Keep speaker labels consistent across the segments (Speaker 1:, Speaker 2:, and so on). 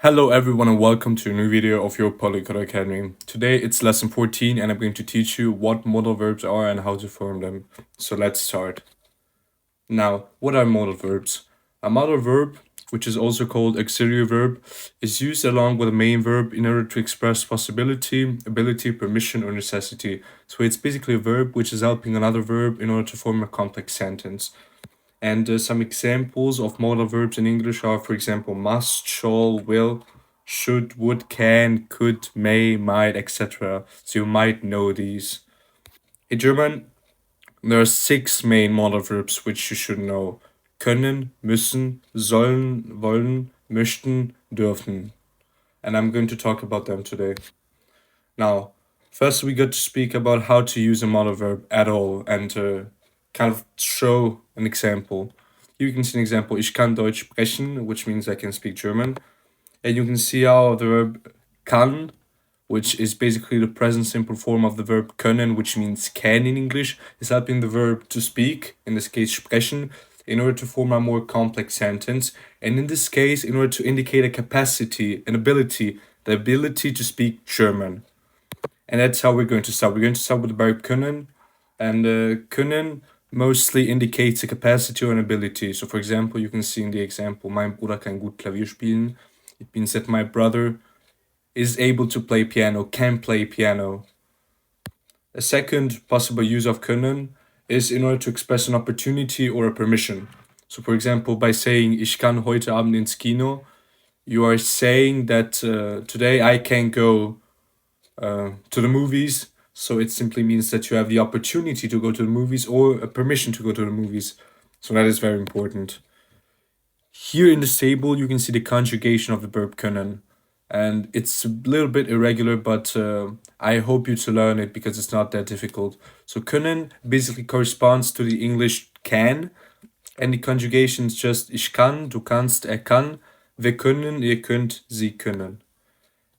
Speaker 1: Hello everyone and welcome to a new video of your Polyglot Academy. Today it's lesson 14 and I'm going to teach you what modal verbs are and how to form them. So let's start. Now, what are modal verbs? A modal verb, which is also called auxiliary verb, is used along with a main verb in order to express possibility, ability, permission, or necessity. So it's basically a verb which is helping another verb in order to form a complex sentence. And some examples of modal verbs in English are, for example, must, shall, will, should, would, can, could, may, might, etc. So you might know these. In German, there are 6 main modal verbs which you should know. Können, müssen, sollen, wollen, möchten, dürfen. And I'm going to talk about them today. Now, first we got to speak about how to use a modal verb at all and kind of show an example. You can see an example, ich kann Deutsch sprechen, which means I can speak German. And you can see how the verb kann, which is basically the present simple form of the verb können, which means can in English, is helping the verb to speak, in this case sprechen, in order to form a more complex sentence. And in this case, in order to indicate a capacity, an ability, the ability to speak German. And that's how we're going to start. We're going to start with the verb können. And können mostly indicates a capacity or an ability. So for example, you can see in the example, mein Bruder kann gut Klavier spielen. It means that my brother is able to play piano, can play piano. A second possible use of können is in order to express an opportunity or a permission. So for example, by saying ich kann heute Abend ins Kino, you are saying that today I can go to the movies. So it simply means that you have the opportunity to go to the movies or a permission to go to the movies. So that is very important. Here in this table, you can see the conjugation of the verb können. And it's a little bit irregular, but I hope you to learn it because it's not that difficult. So können basically corresponds to the English can, and the conjugation is just ich kann, du kannst, er kann, wir können, ihr könnt, sie können.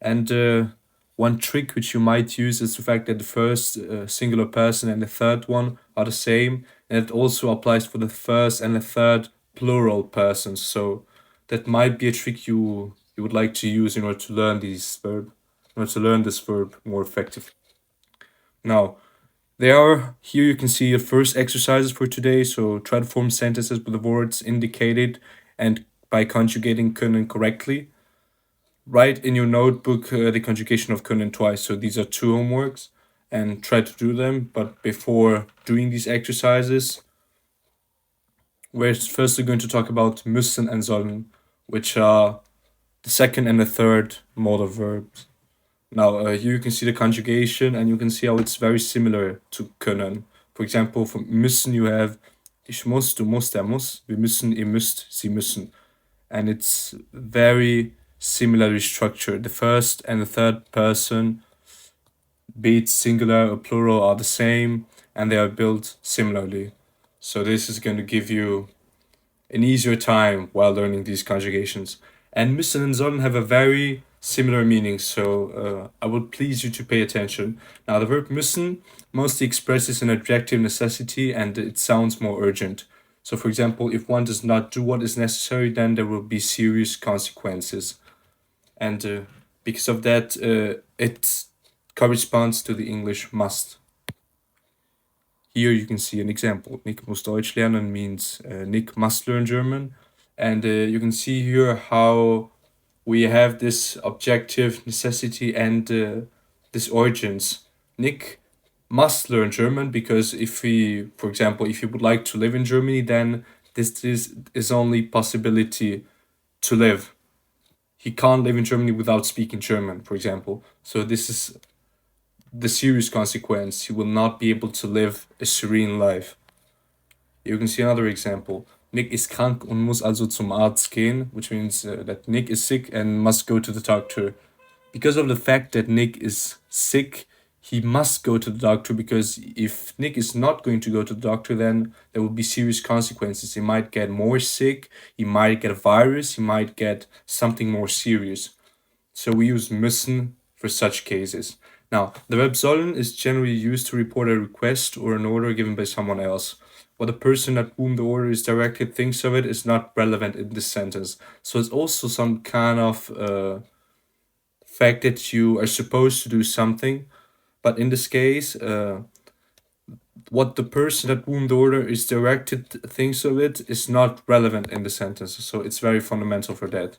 Speaker 1: And one trick which you might use is the fact that the first singular person and the third one are the same, and it also applies for the first and the third plural persons. So that might be a trick you would like to use in order to learn this verb more effectively. Now, here you can see your first exercises for today. So try to form sentences with the words indicated and by conjugating können correctly. Write in your notebook the conjugation of können twice. So these are 2 homeworks and try to do them. But before doing these exercises, we're first going to talk about müssen and sollen, which are the second and the third modal verbs. Now, here you can see the conjugation and you can see how it's very similar to können. For example, for müssen you have ich muss, du musst, er muss, wir müssen, ihr müsst, sie müssen. And it's very similarly structured. The first and the third person, be it singular or plural, are the same and they are built similarly. So this is going to give you an easier time while learning these conjugations. And müssen and sollen have a very similar meaning, so I would please you to pay attention. Now, the verb müssen mostly expresses an objective necessity and it sounds more urgent. So, for example, if one does not do what is necessary, then there will be serious consequences. And because of that, it corresponds to the English must. Here you can see an example. Nick muss Deutsch lernen means Nick must learn German. And you can see here how we have this objective necessity and this origins. Nick must learn German because if he, for example, if he would like to live in Germany, then this is his only possibility to live. He can't live in Germany without speaking German, for example. So this is the serious consequence. He will not be able to live a serene life. You can see another example. Nick is krank und muss also zum Arzt gehen, which means that Nick is sick and must go to the doctor. Because of the fact that Nick is sick, he must go to the doctor because if Nick is not going to go to the doctor, then there will be serious consequences. He might get more sick, he might get a virus, he might get something more serious. So we use müssen for such cases. Now, the verb sollen is generally used to report a request or an order given by someone else. what the person at whom the order is directed thinks of it is not relevant in this sentence. So it's also some kind of fact that you are supposed to do something, but in this case, what the person at whom the order is directed thinks of it is not relevant in the sentence. So it's very fundamental for that.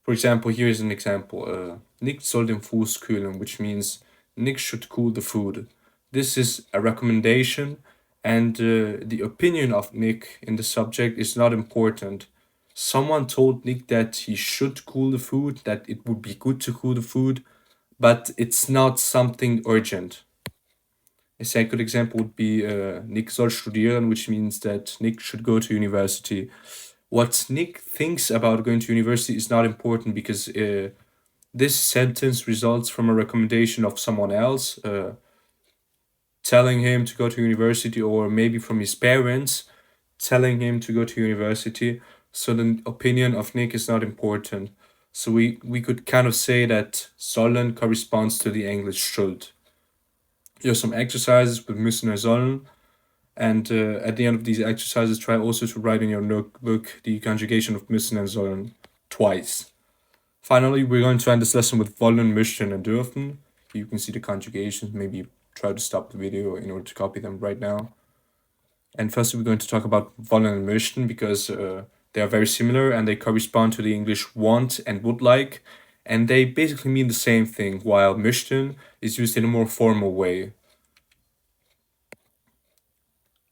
Speaker 1: For example, here is an example. Nick soll den Fuß kühlen, which means Nick should cool the food. This is a recommendation, and the opinion of Nick in the subject is not important. Someone told Nick that he should cool the food, that it would be good to cool the food, but it's not something urgent. A second example would be Nick soll studieren, which means that Nick should go to university. What Nick thinks about going to university is not important because this sentence results from a recommendation of someone else telling him to go to university, or maybe from his parents telling him to go to university. So the opinion of Nick is not important. So we could kind of say that sollen corresponds to the English should. Here are some exercises with müssen or sollen. And at the end of these exercises, try also to write in your notebook the conjugation of müssen and sollen twice. Finally, we're going to end this lesson with wollen, möchten, and dürfen. You can see the conjugations. Maybe try to stop the video in order to copy them right now. And first, we're going to talk about wollen and möchten because they are very similar and they correspond to the English want and would like. And they basically mean the same thing, while möchten is used in a more formal way.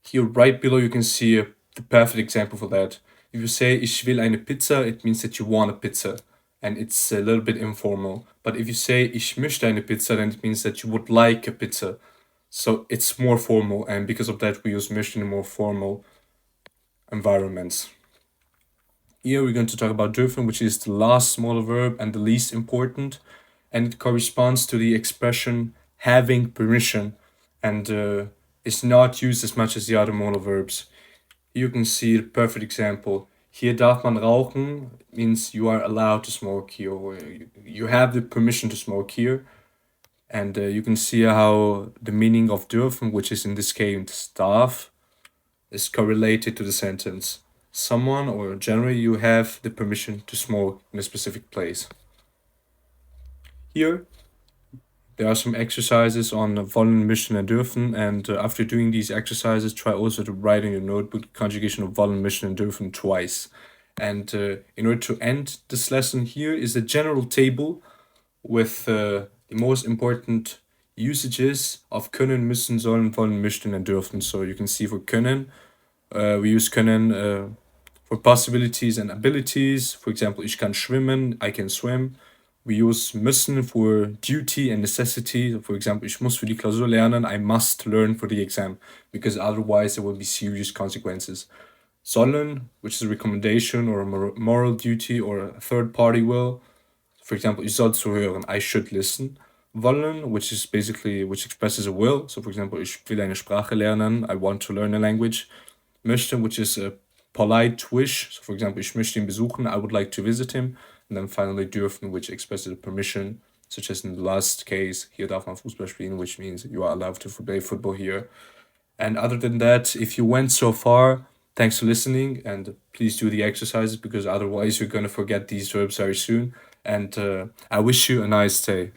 Speaker 1: Here, right below, you can see the perfect example for that. If you say ich will eine Pizza, it means that you want a pizza, and it's a little bit informal. But if you say ich möchte eine Pizza, then it means that you would like a pizza. So it's more formal, and because of that, we use möchten in more formal environments. Here we're going to talk about dürfen, which is the last modal verb and the least important, and it corresponds to the expression having permission, and is not used as much as the other modal verbs. Here you can see the perfect example. Hier darf man rauchen means you are allowed to smoke here, or you have the permission to smoke here. And you can see how the meaning of dürfen, which is in this case darf, is correlated to the sentence. Someone, or generally, you have the permission to smoke in a specific place. Here, there are some exercises on wollen, möchten, and dürfen, and after doing these exercises, try also to write in your notebook the conjugation of wollen, möchten, and dürfen twice. And in order to end this lesson, here is a general table with the most important usages of können, müssen, sollen, wollen, möchten, and dürfen. So you can see for können, we use können for possibilities and abilities. For example, ich kann schwimmen, I can swim. We use müssen for duty and necessity. For example, ich muss für die Klausur lernen, I must learn for the exam, because otherwise there will be serious consequences. Sollen, which is a recommendation or a moral duty or a third party will. For example, ich soll zuhören, I should listen. Wollen, which expresses a will. So for example, ich will eine Sprache lernen, I want to learn a language. Möchte, which is a polite wish. So for example, ich möchte ihn besuchen, I would like to visit him. And then finally dürfen, which expresses a permission, such as in the last case, hier darf man Fußball spielen, which means you are allowed to play football here. And other than that, if you went so far, thanks for listening, and please do the exercises, because otherwise you're going to forget these verbs very soon. And I wish you a nice day.